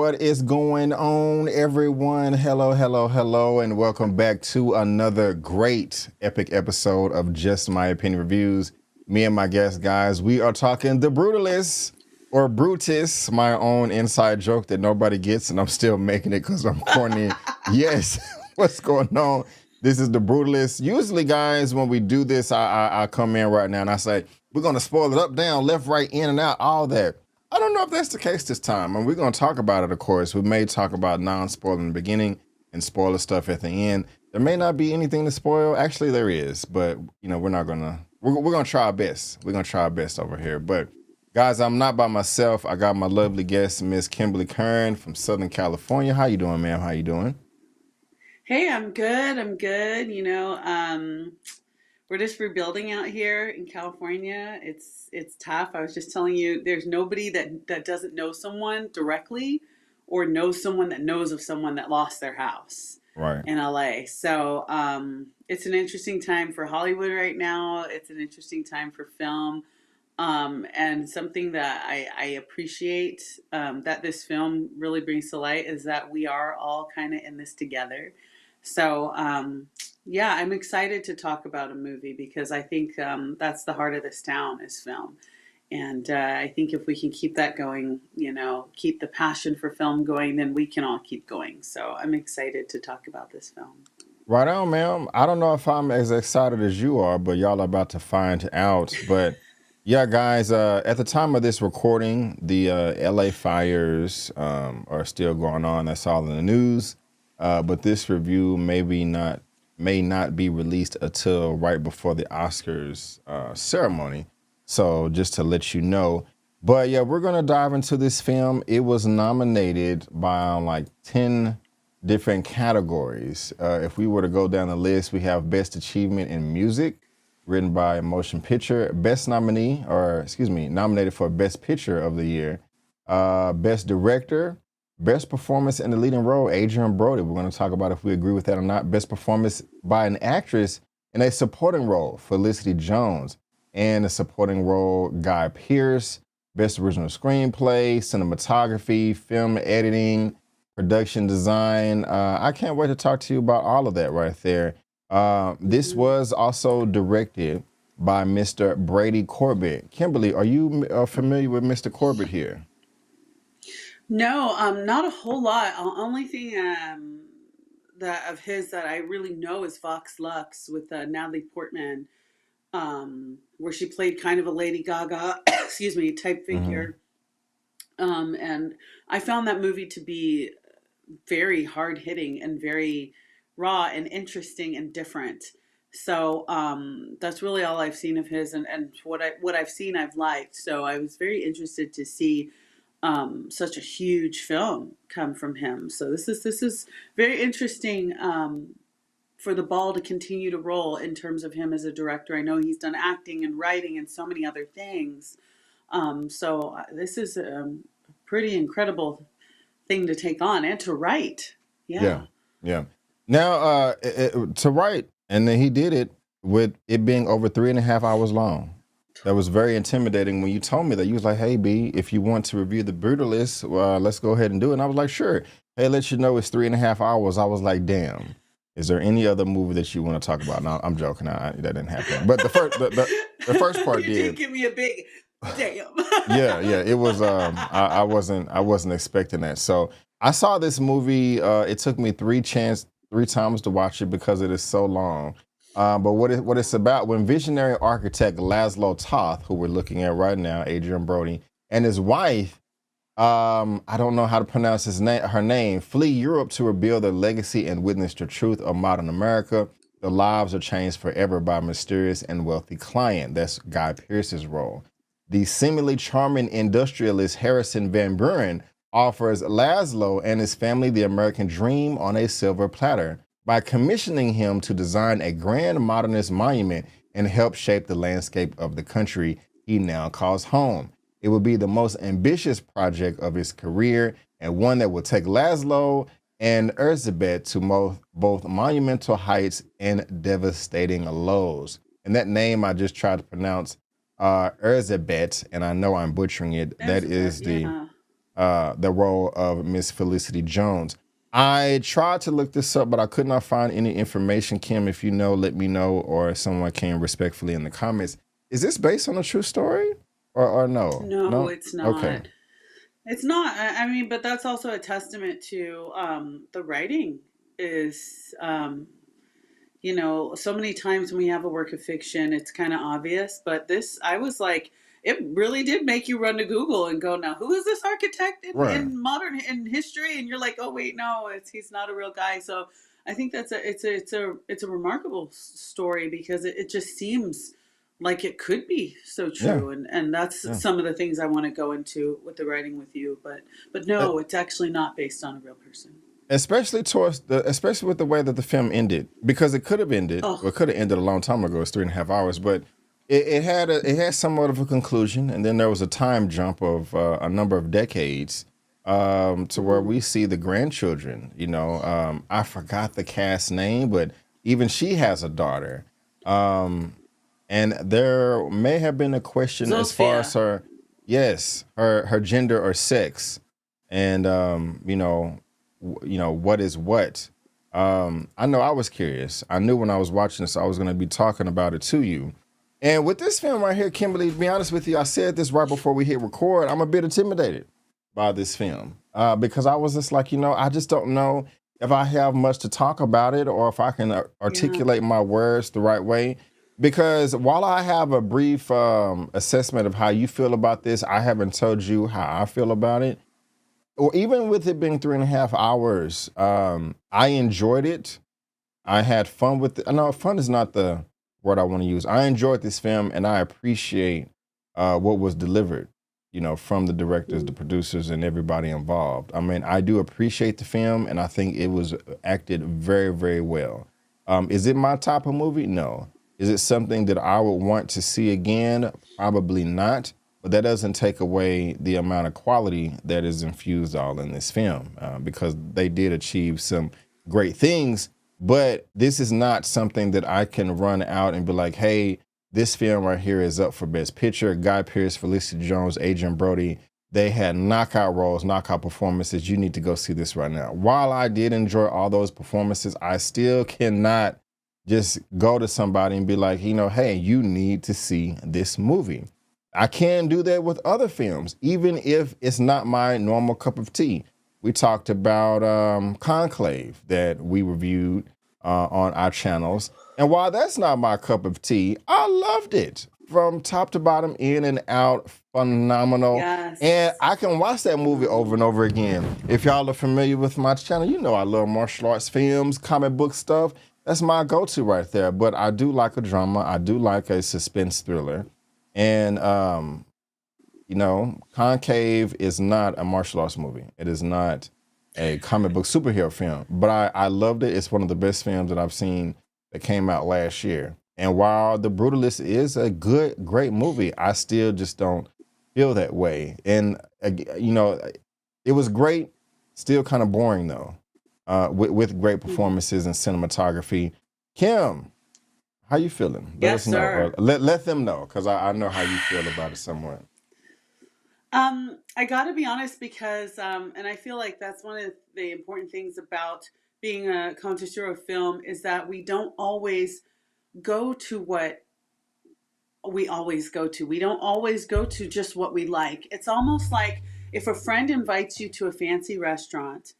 What is going on, everyone? Hello, hello, hello, and welcome back to another great epic episode of Just My Opinion Reviews. Me and my guest, guys, we are talking The Brutalist, or Brutus, my own inside joke that nobody gets, and I'm still making it because I'm corny. Yes, what's going on? This is The Brutalist. Usually, guys, when we do this, I come in right now and I say, we're going to spoil it up, down, left, right, in, and out, all that. I don't know if that's the case this time, and we're going to talk about it, of course. We may talk about non-spoiler in the beginning and spoiler stuff at the end. There may not be anything to spoil. Actually, there is, but, you know, we're going to try our best. We're going to try our best over here. But, guys, I'm not by myself. I got my lovely guest, Miss Kimberly Kern from Southern California. How you doing, ma'am? How you doing? Hey, I'm good. I'm good. We're just rebuilding out here in California. It's tough. I was just telling you, there's nobody that doesn't know someone directly, or knows someone that knows of someone that lost their house Right. in LA. So it's an interesting time for Hollywood right now. It's an interesting time for film. And something that I appreciate that this film really brings to light is that we are all kind of in this together. So, yeah, I'm excited to talk about a movie because I think that's the heart of this town is film. And I think if we can keep that going, keep the passion for film going, then we can all keep going. So I'm excited to talk about this film. Right on, ma'am. I don't know if I'm as excited as you are, but y'all are about to find out. But yeah, guys, at the time of this recording, the LA fires are still going on. That's all in the news. But this review may not be released until right before the Oscars ceremony. So just to let you know. But yeah, we're gonna dive into this film. It was nominated by like 10 different categories. If we were to go down the list, we have Best Achievement in Music, written by Motion Picture, nominated for Best Picture of the Year, Best Director, Best Performance in the Leading Role, Adrian Brody. We're going to talk about if we agree with that or not. Best Performance by an Actress in a Supporting Role, Felicity Jones, and a Supporting Role, Guy Pearce. Best Original Screenplay, Cinematography, Film Editing, Production Design. I can't wait to talk to you about all of that right there. This was also directed by Mr. Brady Corbett. Kimberly, are you familiar with Mr. Corbett here? No, not a whole lot. Only thing that of his that I really know is Vox Lux with Natalie Portman, where she played kind of a Lady Gaga, excuse me, type Mm-hmm. figure. And I found that movie to be very hard hitting and very raw and interesting and different. So that's really all I've seen of his, and what I've seen I've liked. So I was very interested to see such a huge film come from him. So this is very interesting for the ball to continue to roll in terms of him as a director. I know he's done acting and writing and so many other things. So this is a pretty incredible thing to take on and to write. Yeah, Yeah. yeah. Now, to write, and then he did it with it being over 3.5 hours long. That was very intimidating when you told me that. You was like, hey, B, if you want to review The Brutalist, let's go ahead and do it. And I was like, sure. Hey, let you know it's 3.5 hours. I was like, damn. Is there any other movie that you want to talk about? No, I'm joking. That didn't happen. But the first part You did did. give me a big damn. Yeah, yeah. It was I wasn't expecting that. So I saw this movie. It took me three times to watch it because it is so long. But what it's about, when visionary architect Laszlo Toth, who we're looking at right now, Adrian Brody, and his wife, I don't know how to pronounce her name, flee Europe to rebuild their legacy and witness the truth of modern America. The lives are changed forever by a mysterious and wealthy client. That's Guy Pearce's role. The seemingly charming industrialist Harrison Van Buren offers Laszlo and his family the American dream on a silver platter by commissioning him to design a grand modernist monument and help shape the landscape of the country he now calls home. It will be the most ambitious project of his career and one that will take Laszlo and Elizabeth to both monumental heights and devastating lows. And that name I just tried to pronounce, Elizabeth, and I know I'm butchering it. That There's a is bit, the yeah. the role of Miss Felicity Jones. I tried to look this up, but I could not find any information. Kim, if you know, let me know, or someone can respectfully in the comments. Is this based on a true story, or no? No, No. it's Okay. not. It's not. I mean, but that's also a testament to the writing is so many times when we have a work of fiction, it's kind of obvious. But this, I was like, it really did make you run to Google and go, now, who is this architect Right. in modern in history? And you're like, oh wait, no, he's not a real guy. So I think it's a remarkable story because it just seems like it could be so Yeah. true, and that's Yeah. some of the things I want to go into with the writing with you. But Uh, no, it's actually not based on a real person. especially with the way that the film ended, because it could have ended, Oh, well, it could have ended a long time ago. It's 3.5 hours, but it had somewhat of a conclusion, and then there was a time jump of a number of decades, to where mm, we see the grandchildren. I forgot the cast name, but even she has a daughter, um, and there may have been a question as far as Zosfia. her, yes, her gender or sex, and what is what. I know I was curious. I knew when I was watching this, I was going to be talking about it to you. And with this film right here, Kimberly, to be honest with you, I said this right before we hit record. I'm a bit intimidated by this film, because I was just like, I just don't know if I have much to talk about it, or if I can Yeah. articulate my words the right way. Because while I have a brief assessment of how you feel about this, I haven't told you how I feel about it. Or even with it being 3.5 hours, I enjoyed it. I had fun with it. No, fun is not the word I want to use. I enjoyed this film, and I appreciate what was delivered, from the directors, the Mm. producers, and everybody involved. I mean, I do appreciate the film, and I think it was acted very, very well. Is it my type of movie? No. Is it something that I would want to see again? Probably not. But that doesn't take away the amount of quality that is infused all in this film, because they did achieve some great things. But this is not something that I can run out and be like, hey, this film right here is up for Best Picture. Guy Pearce, Felicity Jones, Adrian Brody, they had knockout roles, knockout performances. You need to go see this right now. While I did enjoy all those performances, I still cannot just go to somebody and be like, hey, you need to see this movie. I can do that with other films, even if it's not my normal cup of tea. We talked about Conclave that we reviewed on our channels. And while that's not my cup of tea, I loved it from top to bottom, in and out, phenomenal. And Yes. I can watch that movie over Phenomenal. and over again. If y'all are familiar with my channel, you know I love martial arts films, comic book stuff. That's my go to right there. But I do like a drama, I do like a suspense thriller. And Concave is not a martial arts movie. It is not a comic book superhero film, but I loved it. It's one of the best films that I've seen that came out last year. And while The Brutalist is a great movie, I still just don't feel that way. And it was great, still kind of boring though, with great Mhm. performances and cinematography. Kim, how you feeling? Let us Yes, know, or sir. let them know, because I know how you feel about it somewhat. I got to be honest because, and I feel like that's one of the important things about being a connoisseur of film is that we don't always go to what we always go to. We don't always go to just what we like. It's almost like if a friend invites you to a fancy restaurant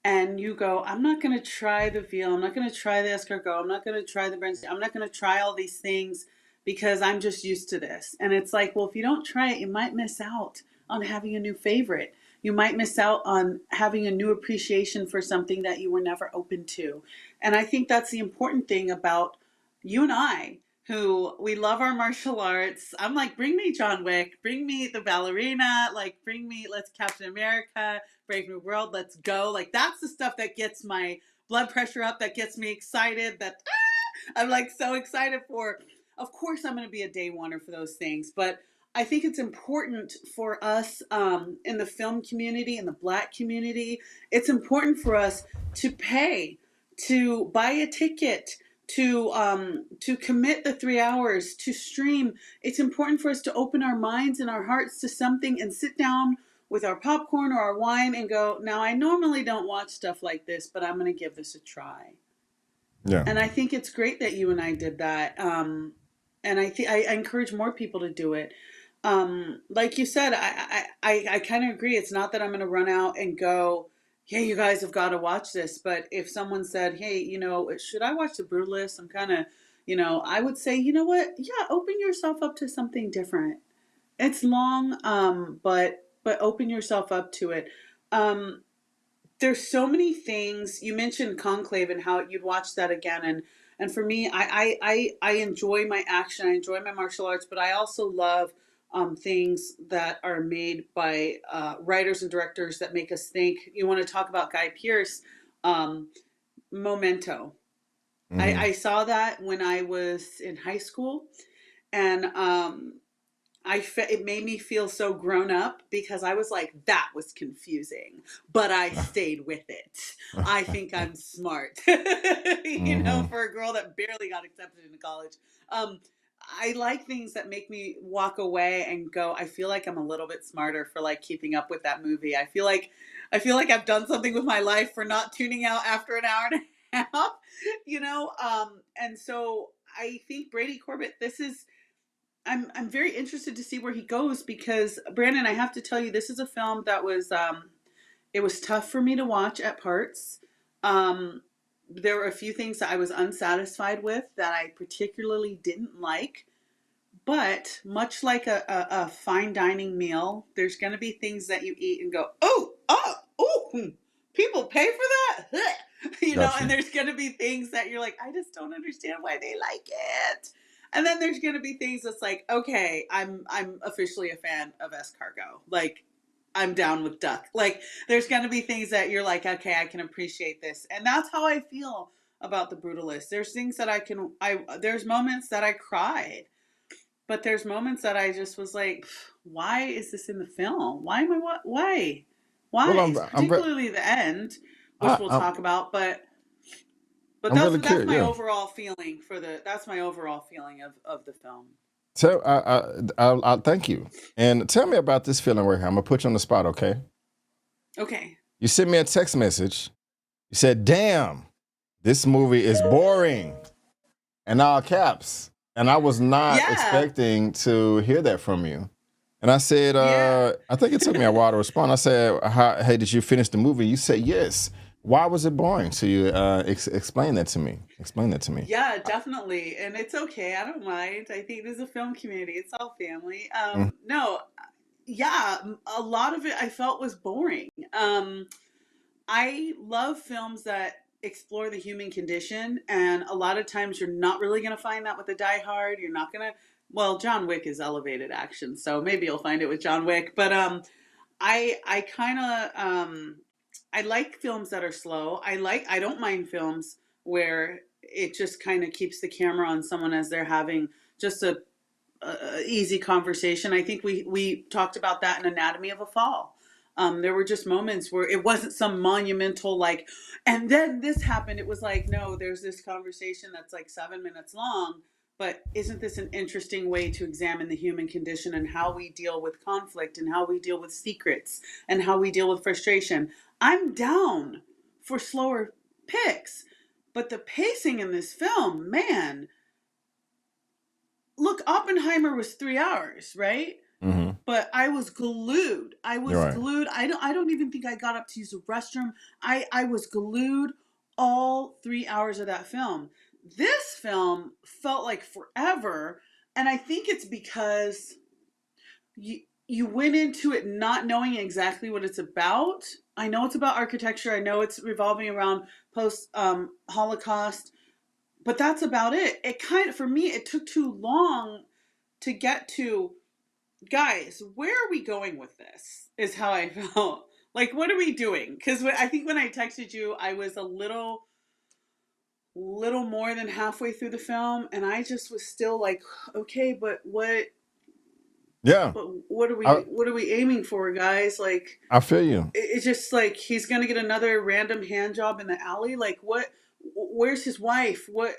and you go, I'm not going to try the veal, I'm not going to try the escargot, I'm not going to try the French, I'm not going to try all these things because I'm just used to this. And it's like, well, if you don't try it, you might miss out on having a new favorite. You might miss out on having a new appreciation for something that you were never open to. And I think that's the important thing about you and I, who we love our martial arts. I'm like, bring me John Wick, bring me the ballerina, like bring me let's Captain America, Brave New World, let's go. Like that's the stuff that gets my blood pressure up, that gets me excited, that I'm like so excited for. Of course, I'm going to be a day oneer for those things, but I think it's important for us in the film community, in the Black community. It's important for us to pay, to buy a ticket, to commit the 3 hours to stream. It's important for us to open our minds and our hearts to something and sit down with our popcorn or our wine and go, now I normally don't watch stuff like this, but I'm going to give this a try. Yeah. And I think it's great that you and I did that. And I think I encourage more people to do it. Like you said, I kind of agree. It's not that I'm going to run out and go, "Hey, you guys have got to watch this." But if someone said, "Hey, should I watch The Brutalist?" I'm kind of, I would say, you know what? Yeah, open yourself up to something different. It's long, but open yourself up to it. Um, there's so many things. You mentioned Conclave and how you'd watch that again, and for me, I enjoy my action, I enjoy my martial arts, but I also love things that are made by writers and directors that make us think. You want to talk about Guy Pearce, um, Memento. Hmm. I saw that when I was in high school, and it made me feel so grown up because I was like, that was confusing, but I stayed with it. I think I'm smart, Hmm. for a girl that barely got accepted into college. Um, I like things that make me walk away and go, I feel like I'm a little bit smarter for like keeping up with that movie. I feel like I've done something with my life for not tuning out after an hour and a half, and so I think Brady Corbett, I'm very interested to see where he goes because Brandon, I have to tell you, this is a film that was it was tough for me to watch at parts. Um, there were a few things that I was unsatisfied with that I particularly didn't like. But much like a fine dining meal, there's going to be things that you eat and go, oh, people pay for that, and Gotcha. there's going to be things that you're like, I just don't understand why they like it. And then there's going to be things that's like, okay, I'm officially a fan of escargot. Like, I'm down with duck. Like, there's going to be things that you're like, okay, I can appreciate this, and that's how I feel about The Brutalist. There's things that there's moments that I cried, but there's moments that I just was like, why is this in the film? Why am I what? Why? Well, Why? I'm I'm re- Particularly the end, which I, we'll I'm talk about. But I'm that's really that's curious. my Yeah. overall feeling that's my overall feeling of the film. Tell I thank you, and tell me about this feeling right here. I'm gonna put you on the spot. Okay. Okay. You sent me a text message. You said, "Damn, this movie is boring," in all caps, and I was not Yeah. expecting to hear that from you. And I said, Yeah. I think it took me a while to respond. I said, "Hey, did you finish the movie?" You said, "Yes." Why was it boring to you? Explain that to me. Explain that to me. Yeah, definitely. And it's okay. I don't mind. I think there's a film community. It's all family. Mm. No, yeah, a lot of it I felt was boring. I love films that explore the human condition, and a lot of times you're not really going to find that with a Die Hard. You're not going to. Well, John Wick is elevated action, so maybe you'll find it with John Wick. But I kind of I like films that are slow. I don't mind films where it just kind of keeps the camera on someone as they're having just a easy conversation. I think we talked about that in Anatomy of a Fall. There were just moments where it wasn't some monumental like, and then this happened. It was like, no, there's this conversation that's like 7 minutes long, but isn't this an interesting way to examine the human condition and how we deal with conflict and how we deal with secrets and how we deal with frustration? I'm down for slower picks, but the pacing in this film, man, look, Oppenheimer was 3 hours, right? Hmm. But I was glued. I You're was right. glued. I don't even think I got up to use the restroom. I was glued all 3 hours of that film. This film felt like forever, and I think it's because you went into it not knowing exactly what it's about. I know it's about architecture. I know it's revolving around post Holocaust, but that's about it. It kind of, for me, it took too long to get to, guys, where are we going with this? Is how I felt. Like, what are we doing? Because I think when I texted you, I was a little more than halfway through the film, and I just was still like, okay, but what? Yeah. But what are I we aiming for, guys? Like, I feel you. it's just like he's gonna get another random hand job in the alley. Like, what? Where's his wife? What?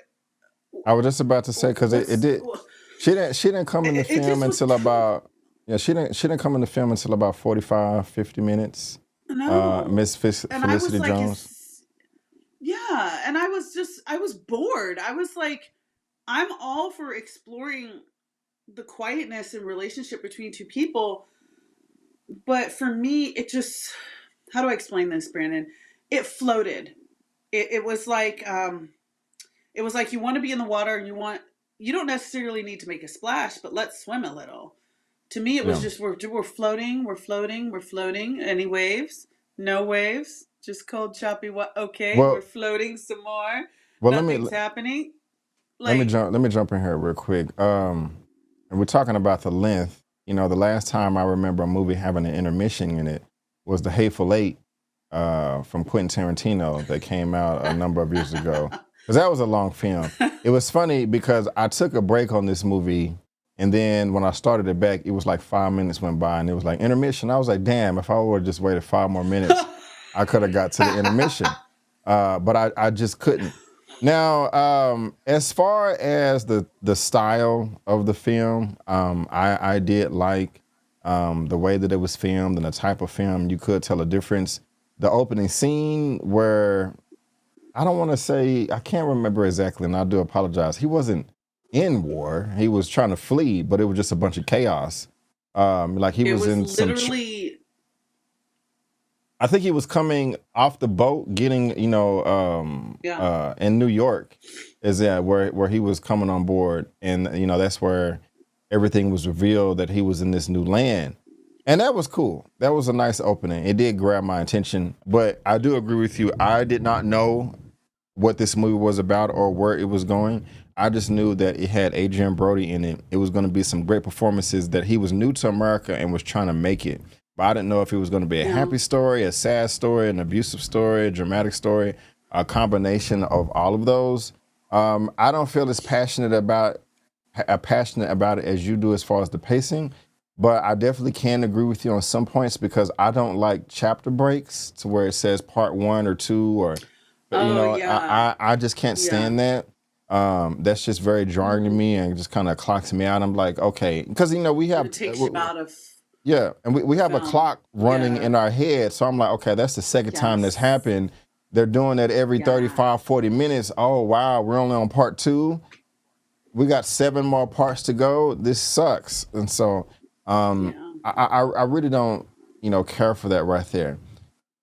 I was just about to say because it What's? did. She didn't come in the It film just was until too. about. Yeah, she didn't come in the film until about 45, 50 minutes. No. And I was Felicity like, Jones. is yeah, and I was bored. I was like, I'm all for exploring the quietness and relationship between two people, but for me, it just, how do I explain this, Brandon? It floated. It was like, it was like you want to be in the water and you don't necessarily need to make a splash, but let's swim a little. To me, it was Yeah. just we're floating, we're floating, we're floating. Any waves? No waves. Just cold, choppy. What? Okay, we're Well, floating some more. well, Nothing's happening. Like, let me jump in here real quick. And we're talking about the length. You know, the last time I remember a movie having an intermission in it was The Hateful Eight from Quentin Tarantino that came out a number of years ago. Because that was a long film. It was funny because I took a break on this movie, and then when I started it back, it was like 5 minutes went by, and it was like intermission. I was like, damn, if I would have just waited 5 more minutes, I could have got to the intermission. But I just couldn't. Now, as far as the style of the film, I did like the way that it was filmed and the type of film. You could tell a difference. The opening scene where I don't want to say I can't remember exactly, and I do apologize. He wasn't in war; he was trying to flee, but it was just a bunch of chaos. Like he it was was in some literally, I think he was coming off the boat, getting yeah. in New York, is that where he was coming on board, and that's where everything was revealed that he was in this new land, and that was cool. That was a nice opening. It did grab my attention, but I do agree with you. I did not know what this movie was about or where it was going. I just knew that it had Adrian Brody in it. It was going to be some great performances, that he was new to America and was trying to make it. But I didn't know if it was going to be a Yeah. happy story, a sad story, an abusive story, a dramatic story, a combination of all of those. I don't feel as passionate about it as you do as far as the pacing, but I definitely can agree with you on some points because I don't like chapter breaks to where it says part one or two or but Oh yeah. I just can't Yeah. stand that. That's just very jarring to Mm-hmm. me and just kind of clocks me out. I'm like, okay, because we And have it takes you out of yeah, and we the have a film. clock running Yeah. in our head. So I'm like, okay, that's the second time that's Yes. happened. They're doing that every Yeah. 35, 40 minutes. Oh wow, we're only on part two. We got seven more parts to go. This sucks. And so Yeah. I really don't care for that right there.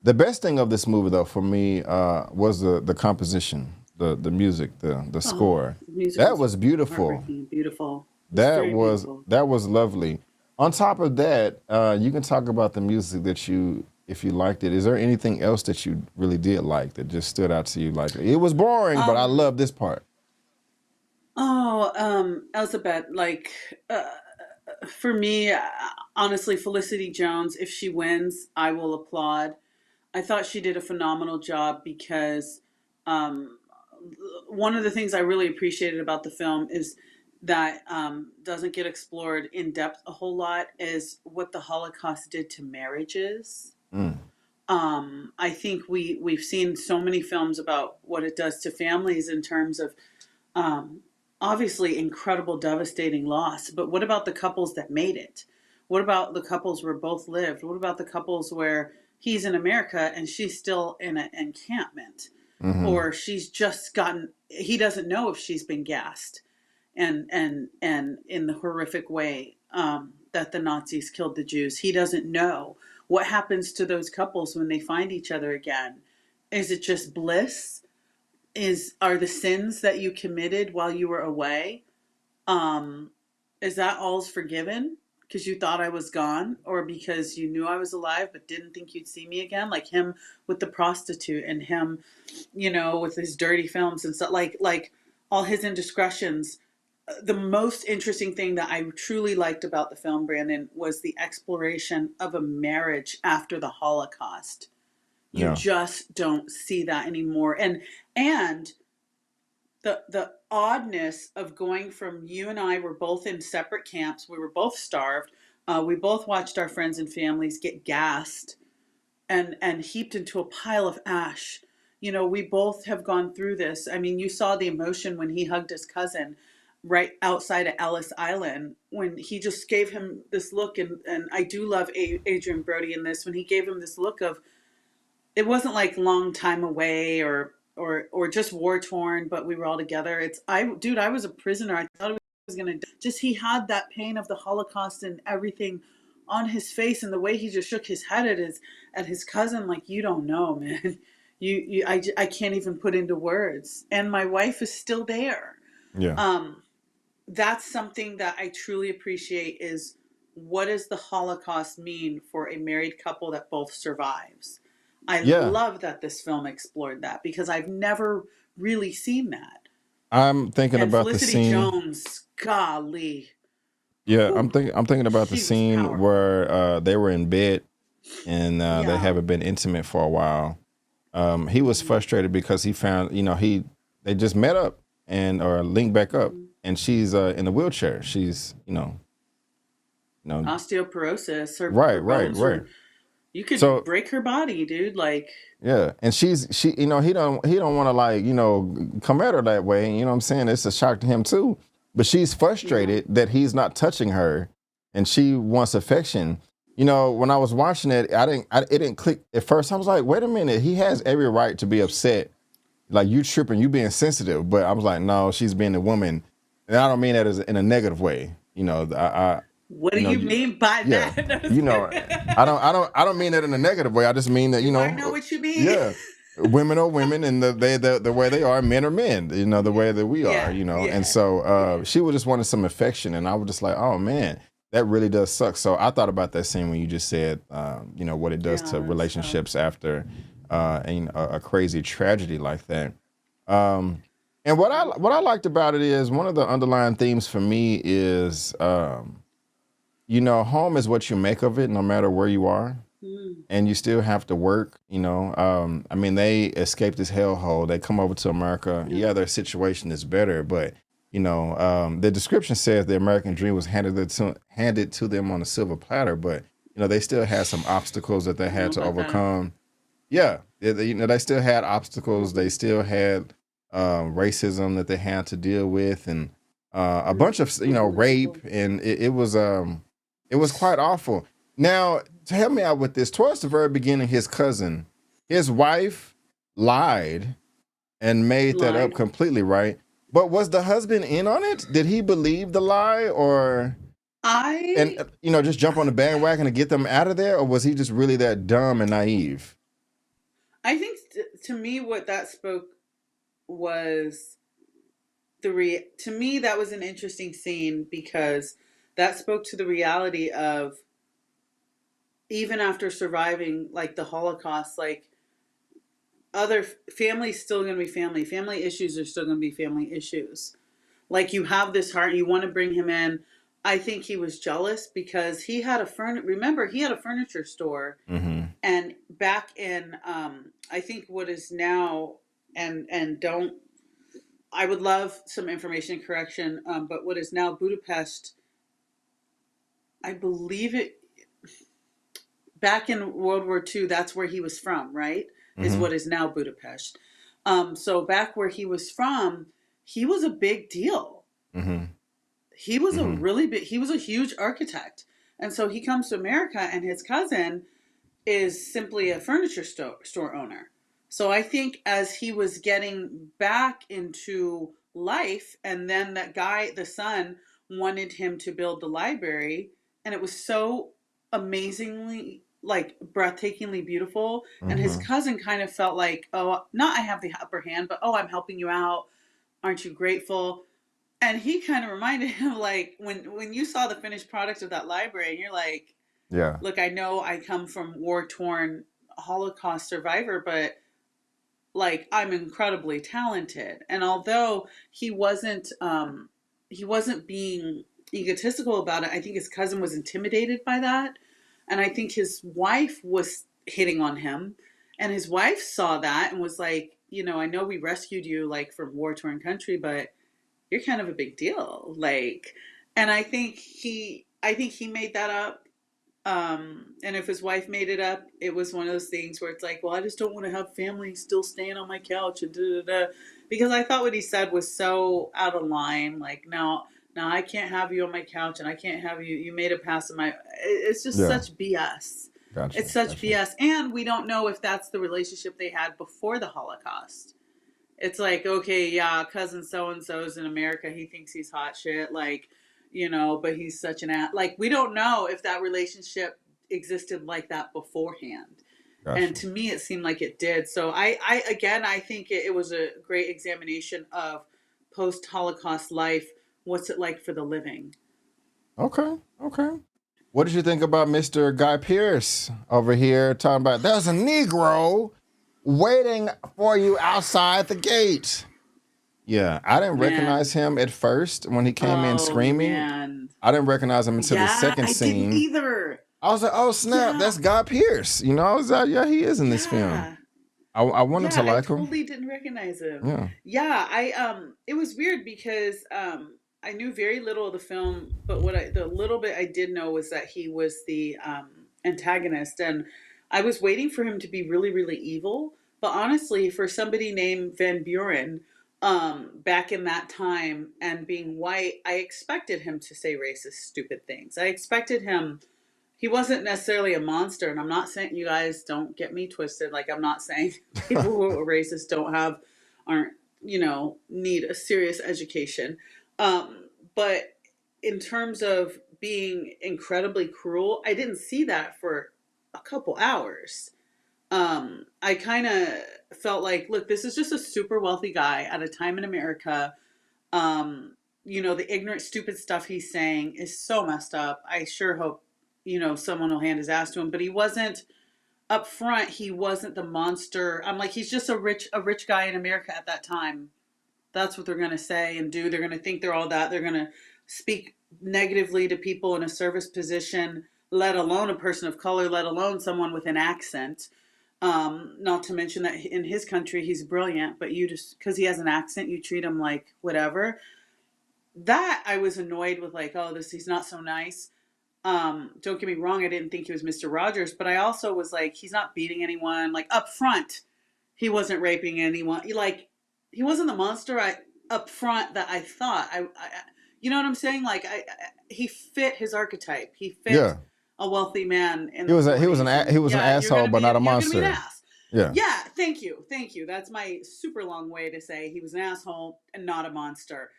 The best thing of this movie, though, for me, was the composition, the music, the Oh, score. the music That was was beautiful. heartbreaking and beautiful. It was That very was beautiful. that was lovely. On top of that, you can talk about the music that you, if you liked it. Is there anything else that you really did like that just stood out to you? Like it was boring, but I Um, love this part. Elizabeth, like, for me, honestly, Felicity Jones, if she wins, I will applaud. I thought she did a phenomenal job because um, one of the things I really appreciated about the film is that doesn't get explored in depth a whole lot is what the Holocaust did to marriages. Mm, I think we've seen so many films about what it does to families in terms of um, obviously incredible, devastating loss. But what about the couples that made it? What about the couples where both lived? What about the couples where he's in America and she's still in an encampment? hmm Or she's just gotten, he doesn't know if she's been gassed and in the horrific way that the Nazis killed the Jews. He doesn't know what happens to those couples when they find each other again. Is it just bliss? Is are the sins that you committed while you were away, um is that all's forgiven because you thought I was gone or because you knew I was alive but didn't think you'd see me again, like him with the prostitute and him with his dirty films and stuff, like all his indiscretions. The most interesting thing that I truly liked about the film, Brandon, was the exploration of a marriage after the Holocaust. You Yeah. just don't see that anymore. And the oddness of going from, you and I were both in separate camps. We were both starved. We both watched our friends and families get gassed and heaped into a pile of ash. We both have gone through this. I mean, you saw the emotion when he hugged his cousin. right outside of Ellis Island when he just gave him this look. And I do love Adrian Brody in this, when he gave him this look of, it wasn't like long time away or just war torn, but we were all together. It's I was a prisoner. I thought I was gonna die. Just he had that pain of the Holocaust and everything on his face, and the way he just shook his head at his cousin, like, you don't know, man. I can't even put into words. And my wife is still there. Yeah. Um, that's something that I truly appreciate, is what does the Holocaust mean for a married couple that both survives? I Yeah. love that this film explored that, because I've never really seen that. I'm thinking And about the Felicity scene. Jones, golly, Yeah, whew, I'm thinking about the she was scene powerful. where they were in bed and they Yeah. haven't been intimate for a while. He was Mm-hmm. frustrated because he found, they just met up and or linked back up, Mm-hmm. and she's in a wheelchair. She's, you know, Osteoporosis. Her right, right, bones right. were. You could So break her body, dude. Like, yeah, and she, he don't want to like, come at her that way. You know what I'm saying? It's a shock to him too. But she's yeah. frustrated that he's not touching her, and she wants affection. When I was watching it, it didn't click at first. I was like, wait a minute, he has every right to be upset. Like, you tripping, you being sensitive. But I was like, no, she's being a woman, and I don't mean that as in a negative way. What do you mean by Yeah, that? No, you know, I don't mean that in a negative way. I just mean that, do I know what you mean? yeah, women are women, and the way they are, men are men. The way that we are. Yeah, And yeah, so yeah, she was just wanting some affection, and I was just like, oh man, that really does suck. So I thought about that scene when you just said, what it does yeah. to That's tough. relationships after a crazy tragedy like that. Um, and what I liked about it is one of the underlying themes for me is. Home is what you make of it, no matter where you are, Mm, and you still have to work. I mean, they escaped this hellhole. They come over to America. yeah. Yeah, their situation is better, but the description says the American dream was handed to them on a silver platter, but they still had some obstacles that I they don't know had to about that. overcome. Yeah, they still had obstacles. They Mm-hmm. still had racism that they had to deal with, and a bunch of rape, Unbelievable. and it was quite awful. Now, to help me out with this, towards the very beginning, his wife lied and made that up Lied. completely, right? But was the husband in on it? Did he believe the lie, or and I just jump on the bandwagon to get them out of there, or was he just really that dumb and naive? I think to me what that spoke was to me that was an interesting scene, because that spoke to the reality of, even after surviving like the Holocaust, like, other family's still going to be family. Family issues are still going to be family issues. Like, you have this heart, you want to bring him in. I think he was jealous because he had remember, he had a furniture store, Mm-hmm. and back in I think what is now, and don't, I would love some information correction, but what is now Budapest, I believe it, back in World War II, that's where he was from, right? Is Mm-hmm. what is now Budapest. So back where he was from, he was a big deal. Mm-hmm. He was a Mm-hmm. really big, he was a huge architect. And so he comes to America, and his cousin is simply a furniture store owner. So I think as he was getting back into life, and then that guy, the son, wanted him to build the library, and it was so amazingly, like, breathtakingly beautiful. And his Mm-hmm. cousin kind of felt like, oh, not I have the upper hand, but oh, I'm helping you out. Aren't you grateful? And he kind of reminded him, like, when you saw the finished product of that library, and you're like, Yeah. look, I know I come from war torn Holocaust survivor, but like, I'm incredibly talented. And although he wasn't being egotistical about it, I think his cousin was intimidated by that. And I think his wife was hitting on him. And his wife saw that and was like, I know we rescued you, like, from war torn country, but you're kind of a big deal. Like, and I think he made that up And if his wife made it up, it was one of those things where it's like, well, I just don't want to have family still staying on my couch and da da da. Because I thought what he said was so out of line. Like, no, no, I can't have you on my couch, and I can't have you. You made a pass in my. It's just Yeah. such BS. Gotcha. It's such Gotcha. BS, and we don't know if that's the relationship they had before the Holocaust. It's like, okay, yeah, cousin so and so's in America. He thinks he's hot shit, like, but he's such an ass. Like, we don't know if that relationship existed like that beforehand. And Gotcha. to me, it seemed like it did. So I again, I think it was a great examination of post Holocaust life. What's it like for the living? Okay. Okay. What did you think about Mr. Guy Pearce over here talking about there's a Negro waiting for you outside the gate? Yeah, I didn't recognize Man, him at first when he came in oh screaming. man, I didn't recognize him until the yeah, second I didn't scene. either. I was like, oh snap, Yeah, that's Guy Pearce. I was like, yeah, he is in this film. yeah. I wanted to Yeah, I like him. totally didn't recognize him. Yeah. Yeah, I it was weird because I knew very little of the film, but the little bit I did know was that he was the antagonist, and I was waiting for him to be really really evil, but honestly for somebody named Van Buren back in that time and being white, I expected him to say racist stupid things. I expected him, he wasn't necessarily a monster, and I'm not saying, you guys don't get me twisted, like I'm not saying people who are racist don't have, aren't, need a serious education, but in terms of being incredibly cruel, I didn't see that for a couple hours. I kind of felt like, look, this is just a super wealthy guy at a time in America. um, the ignorant, stupid stuff he's saying is so messed up. I sure hope, someone will hand his ass to him. But he wasn't up front. He wasn't the monster. I'm like, he's just a rich guy in America at that time. That's what they're gonna say and do. They're gonna think they're all that. They're gonna speak negatively to people in a service position, let alone a person of color, let alone someone with an accent. Not to mention that in his country he's brilliant, but you just because he has an accent, you treat him like whatever. That I was annoyed with, like, oh, this, he's not so nice. Don't get me wrong, I didn't think he was Mr. Rogers, but I also was like, he's not beating anyone. Like up front, he wasn't raping anyone. He wasn't the monster I up front that I thought. You know what I'm saying? Like he fit his archetype. He fit Yeah. a wealthy man in He the was a, he was an 40s, a, and he was an yeah, asshole, but not a you're gonna be an monster. ass. Yeah. Yeah, thank you. That's my super long way to say he was an asshole and not a monster.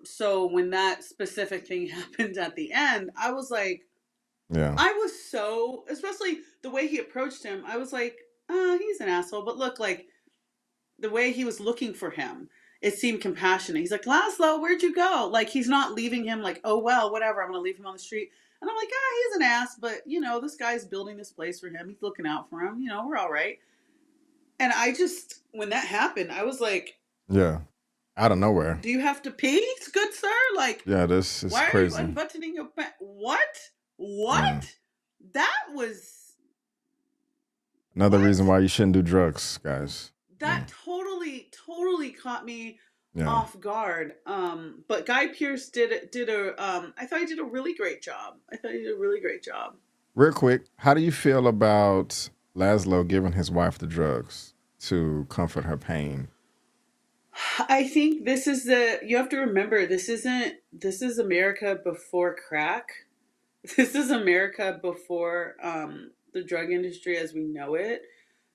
So when that specific thing happened at the end, I was like, Yeah. I was so, especially the way he approached him, I was like, he's an asshole. But look, like the way he was looking for him, it seemed compassionate. He's like, Laszlo, where'd you go? Like he's not leaving him like, oh well, whatever, I'm gonna leave him on the street. And I'm like, he's an ass, but this guy's building this place for him. He's looking out for him. We're all right. And I just, when that happened, I was like, Yeah. Out of nowhere. do you have to pee, good sir? Like, Yeah, this is why are you crazy. unbuttoning your pants? What? Yeah. What? That was Another reason what? why you shouldn't do drugs, guys. Yeah. That totally caught me Yeah. off guard. But Guy Pearce did a I thought he did a really great job. I thought he did a really great job. Real quick, how do you feel about Laszlo giving his wife the drugs to comfort her pain? I think you have to remember, this is America before crack. This is America before the drug industry as we know it.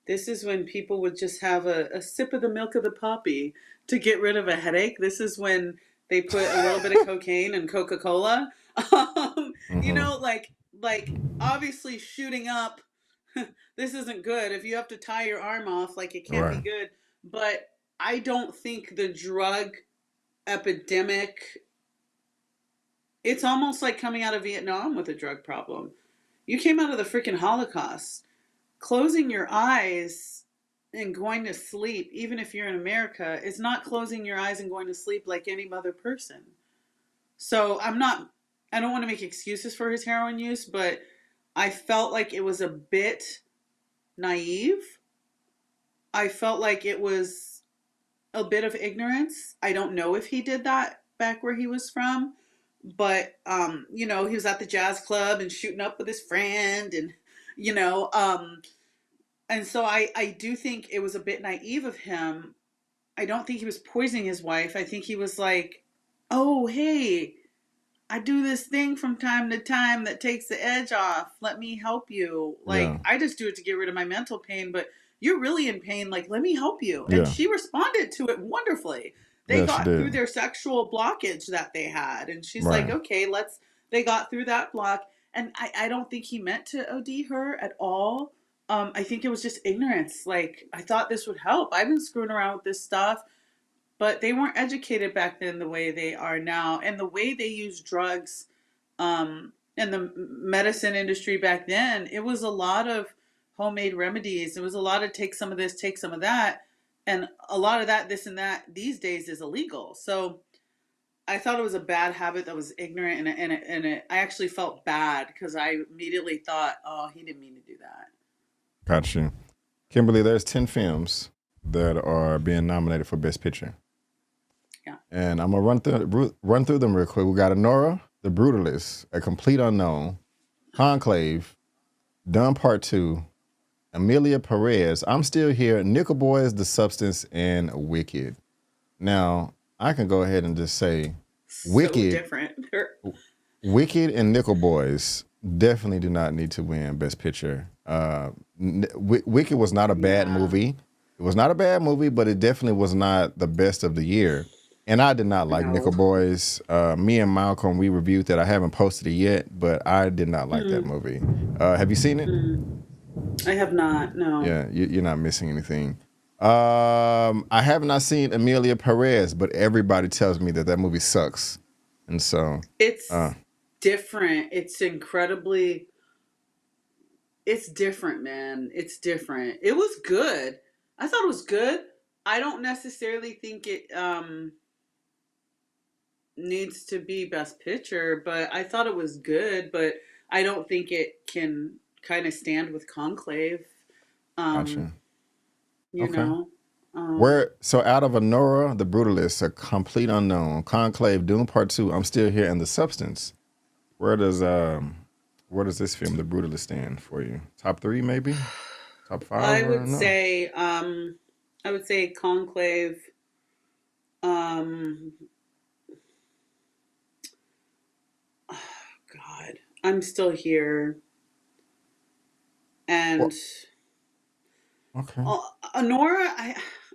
This is when people would just have a sip of the milk of the poppy to get rid of a headache. This is when they put a little bit of cocaine and Coca Cola. Um, Mm-hmm. like obviously shooting up. This isn't good. If you have to tie your arm off, like it can't be Right. good. But I don't think the drug epidemic. It's almost like coming out of Vietnam with a drug problem. You came out of the freaking Holocaust. Closing your eyes and going to sleep, even if you're in America, is not closing your eyes and going to sleep like any other person. So I don't want to make excuses for his heroin use, but I felt like it was a bit naive. I felt like it was a bit of ignorance. I don't know if he did that back where he was from. but you know, he was at the jazz club and shooting up with his friend, and you know, and so I do think it was a bit naive of him. I don't think he was poisoning his wife. I think he was like, "Oh, hey, I do this thing from time to time that takes the edge off. Let me help you. Yeah. Like, I just do it to get rid of my mental pain, but you're really in pain. Like, let me help you." And Yeah. she responded to it wonderfully. They Yeah, she got through did. their sexual blockage that they had. And she's like, Right. okay, they got through that block. And I don't think he meant to OD her at all. I think it was just ignorance. Like, I thought this would help. I've been screwing around with this stuff, but they weren't educated back then the way they are now. And the way they use drugs in the medicine industry back then, it was a lot of homemade remedies. It was a lot of take some of this, take some of that. And a lot of that, this and that, these days is illegal. So I thought it was a bad habit that was ignorant. I actually felt bad because I immediately thought, oh, he didn't mean to do that. Got you. Kimberly, there's 10 films that are being nominated for Best Picture. Yeah. And I'm gonna run through them real quick. We got Honora, The Brutalist, A Complete Unknown, Conclave, Done Part 2, Amelia Perez, I'm Still Here, Nickel Boys, The Substance, and Wicked. Now, I can go ahead and just say So Wicked, different. Wicked and Nickel Boys definitely do not need to win Best Picture. Wicked was not a bad Yeah. movie. It was not a bad movie, but it definitely was not the best of the year. And I did not like Nickel No. Boys. Me and Malcolm, we reviewed that. I haven't posted it yet, but I did not like that movie. Have you seen it? I have not. No. Yeah, you're not missing anything. I have not seen Amelia Perez, but everybody tells me that that movie sucks, and so It's different. It's different, man. It's different. It was good. I thought it was good. I don't necessarily think it needs to be best picture, but I thought it was good, but I don't think it can kind of stand with Conclave. Um, gotcha. you Okay. know. Um Where so out of Honora, The Brutalist, A Complete Unknown, Conclave, Doom Part 2, I'm Still Here, and The Substance. Where does this film, The Brutalist, stand for you? Top 3 maybe? Top 5 I or would no? say Conclave. Um God, I'm Still Here, and Well, okay. Honora.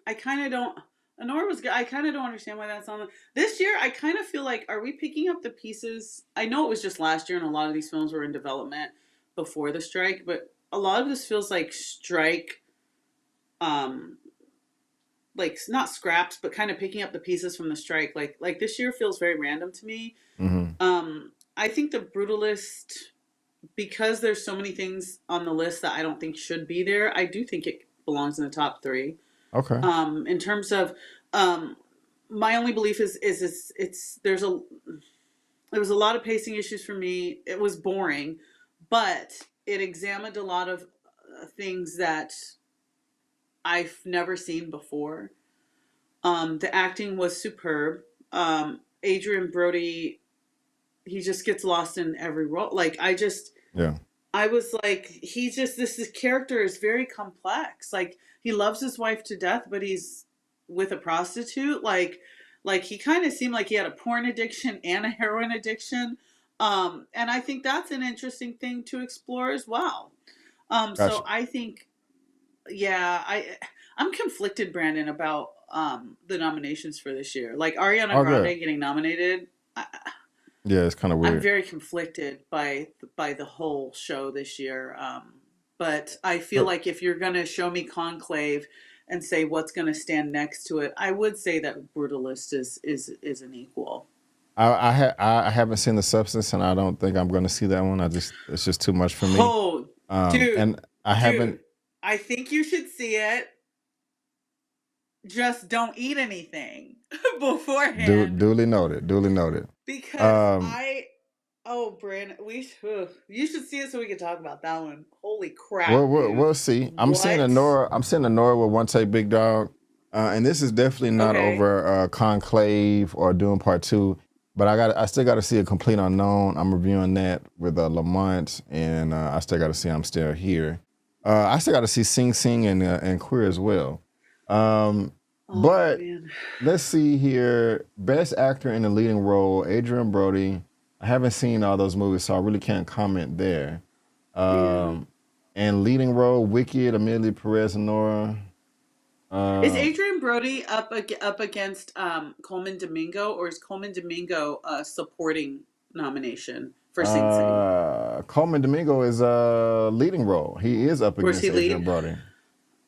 I kind of don't. Honora was good. I kind of don't understand why that's on this year. I kind of feel like, are we picking up the pieces? I know it was just last year, and a lot of these films were in development before the strike, but a lot of this feels like strike, um, like not scraps, but kind of picking up the pieces from the strike. Like this year feels very random to me. Mm-hmm. I think the Brutalist, because there's so many things on the list that I don't think should be there, I do think it belongs in the top three. Okay. In terms of, um, my only belief is it's there was a lot of pacing issues for me. It was boring, but it examined a lot of things that I've never seen before. The acting was superb. Adrian Brody, he just gets lost in every role. Yeah. I was like, this character is very complex. Like, he loves his wife to death, but he's with a prostitute. Like he kind of seemed like he had a porn addiction and a heroin addiction. And I think that's an interesting thing to explore as well. So Gotcha. I think, yeah, I'm conflicted, Brandon, about the nominations for this year. Like Ariana All good. Grande getting nominated. Yeah, it's kind of I'm weird. very conflicted by the whole show this year. But I feel Look, like if you're gonna show me Conclave and say what's gonna stand next to it, I would say that Brutalist is an equal. I haven't seen The Substance, and I don't think I'm going to see that one. It's just too much for me. Oh, dude, And I haven't. dude, I think you should see it. Just don't eat anything beforehand, Duly noted. Duly noted. because Um, oh, Brandon, you should see it so we can talk about that one. Holy we'll, crap, we'll dude! we'll see. What? I'm seeing Honora with One Take Big Dog, and this is definitely not Okay. over Conclave or Doom Part 2. but I still got to see A Complete Unknown. I'm reviewing that with Lamont, and I still got to see I'm Still Here. I still got to see Sing Sing and Queer as well. Um, Oh but man. let's see here. Best actor in the leading role, Adrian Brody. I haven't seen all those movies, so I really can't comment there. Yeah. Um, and leading role, Wicked, Amelia Perez and Nora. Is Uh, Adrian Brody up against Coleman Domingo, or is Coleman Domingo a supporting nomination for Sing Sing? Coleman Domingo is a leading role. He is up Or is against he Adrian lead? Brody.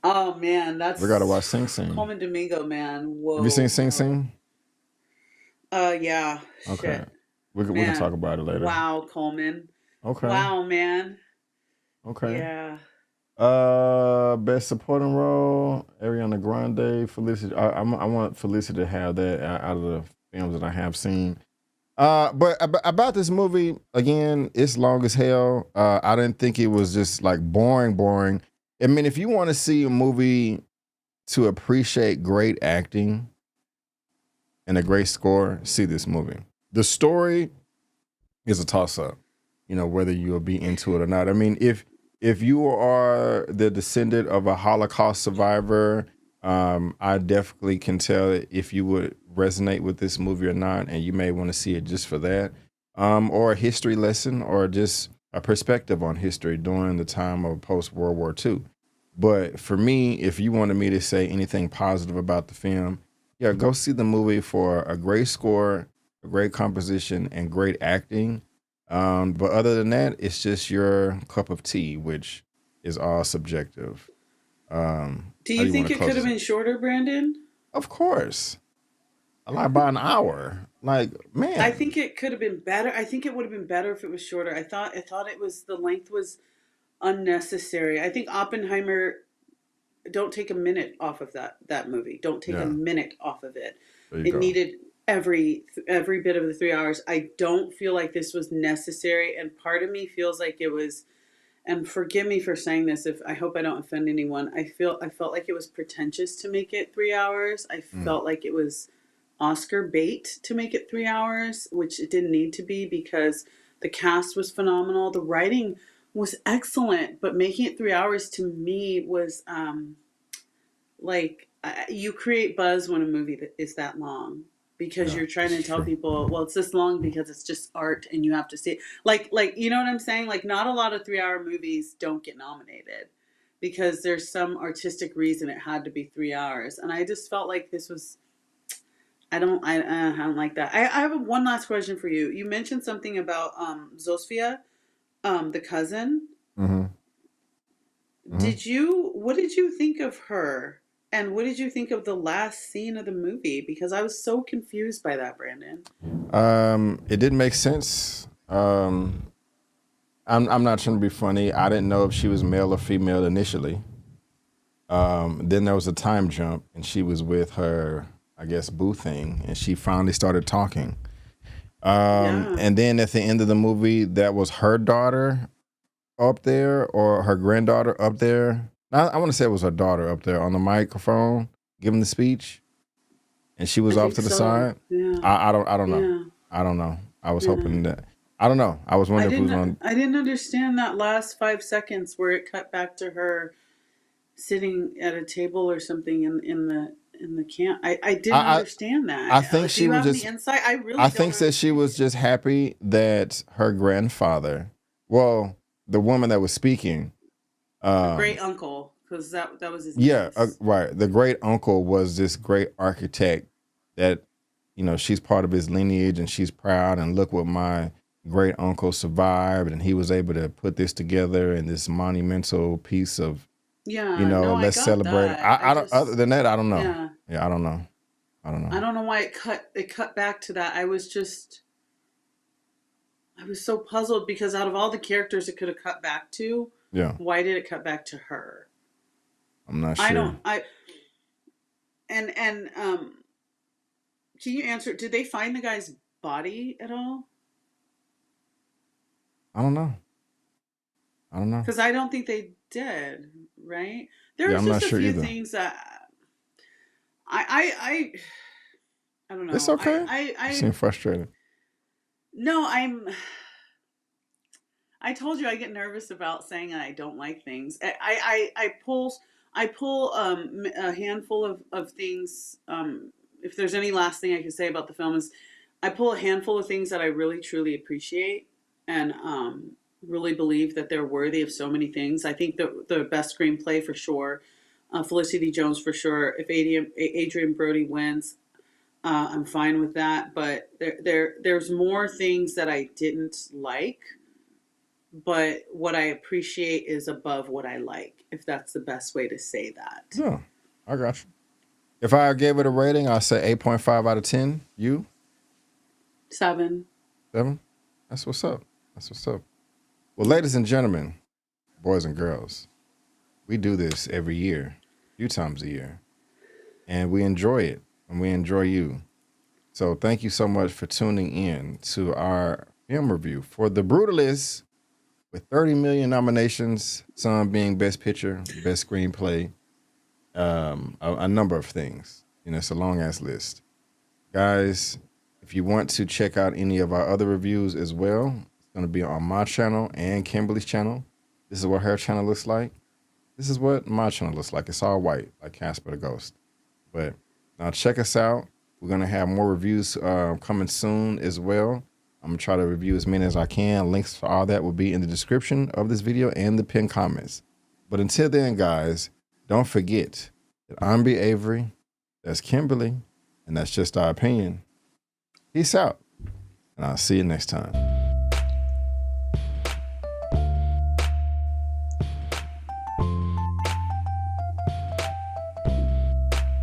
Oh man, We got to that's watch Sing Sing. Coleman Domingo, man. Have you seen Whoa. Sing Sing? Yeah. Okay, Shit, we can talk man. about it later. Wow, Coleman. Okay, Wow, man. okay. Yeah. Best supporting role, Ariana Grande, Felicity. I want Felicity to have that out of the films that I have seen. But about this movie again, it's long as hell. I didn't think it was just like boring. I mean, if you want to see a movie to appreciate great acting and a great score, see this movie. The story is a toss up, whether you'll be into it or not. I mean, if you are the descendant of a Holocaust survivor, I definitely can tell if you would resonate with this movie or not, and you may want to see it just for that, or a history lesson, or just a perspective on history during the time of post World War II. But for me, if you wanted me to say anything positive about the film, yeah, go see the movie for a great score, a great composition, and great acting. But other than that, it's just your cup of tea, which is all subjective. Do How you do you want think to it could close have this? been shorter, Brandon? Of course, I like by an hour. Like, I man, think it could have been better. I think it would have been better if it was shorter. I thought it was the length was unnecessary. I think Oppenheimer, don't take a minute off of that movie. Don't take a yeah, minute off of it. there you It go. needed every bit of the 3 hours. I don't feel like this was necessary, and part of me feels like it was. And forgive me for saying this. If I hope I don't offend anyone, I felt like it was pretentious to make it 3 hours. I Mm, felt like it was Oscar bait to make it 3 hours, which it didn't need to be because the cast was phenomenal. The writing was excellent, but making it 3 hours to me was like you create buzz when a movie that is that long because yeah, you're trying it's to tell true. people, well, it's this long because it's just art and you have to see it. Like you know what I'm saying? Like not a lot of 3 hour movies don't get nominated because there's some artistic reason it had to be 3 hours, and I just felt like this was. I don't like that. I have one last question for you. You mentioned something about Zosfia, the cousin. hmm hmm What did you think of her? And what did you think of the last scene of the movie? Because I was so confused by that, Brandon. It didn't make sense. I'm not trying to be funny. I didn't know if she was male or female initially. Then there was a time jump, and she was with her, I guess, boo thing, and she finally started talking. Yeah. And then at the end of the movie, that was her daughter up there or her granddaughter up there. I want to say it was her daughter up there on the microphone giving the speech, and she I was off think to the so. side. Yeah. I don't know. Yeah. I don't know. I was Yeah. hoping that. I don't know. I was wondering if it was on. I didn't understand that last 5 seconds where it cut back to her sitting at a table or something in the camp. I didn't I understand I that. think Do she you was have any just. insight? I really I don't think that she understand was it. just happy that her grandfather, well, the woman that was speaking, A um, great uncle, because that was his yeah, niece. right. The great uncle was this great architect that, she's part of his lineage and she's proud. And look what my great uncle survived. And he was able to put this together in this monumental piece of, Yeah, no, I let's got celebrate. that. I I don't, other just than that, I don't know. yeah. Yeah, I don't know. I don't know. I don't know why it cut back to that. I was so puzzled because out of all the characters it could have cut back to, Yeah, why did it cut back to her? I'm not I sure. don't I and can you answer, did they find the guy's body at all? I don't know. I don't know. Cuz I don't think they did, right? There Yeah, was I'm not just a sure few either. things that I I I don't It's know. okay. You seem frustrated. No, I told you I get nervous about saying I don't like things. I pull a handful of things. If there's any last thing I can say about the film is, I pull a handful of things that I really truly appreciate and really believe that they're worthy of so many things. I think the best screenplay for sure, Felicity Jones for sure. If Adrian Brody wins, I'm fine with that. But there's more things that I didn't like, but what I appreciate is above what I like, if that's the best way to say that. No, I got you. If I gave it a rating, I'd say 8.5 out of 10. You? 7. 7? That's what's up. That's what's up. Well, ladies and gentlemen, boys and girls, we do this every year, a few times a year, and we enjoy it, and we enjoy you. So thank you so much for tuning in to our film review for The Brutalist, with 30 million nominations, some being Best Picture, Best Screenplay, a number of things. You know, it's a long ass list. Guys, if you want to check out any of our other reviews as well, it's going to be on my channel and Kimberly's channel. This is what her channel looks like. This is what my channel looks like. It's all white, like Casper the Ghost. But now check us out. We're going to have more reviews coming soon as well. I'm going to try to review as many as I can. Links for all that will be in the description of this video and the pinned comments. But until then, guys, don't forget that I'm B. Avery, that's Kimberly, and that's just our opinion. Peace out, and I'll see you next time.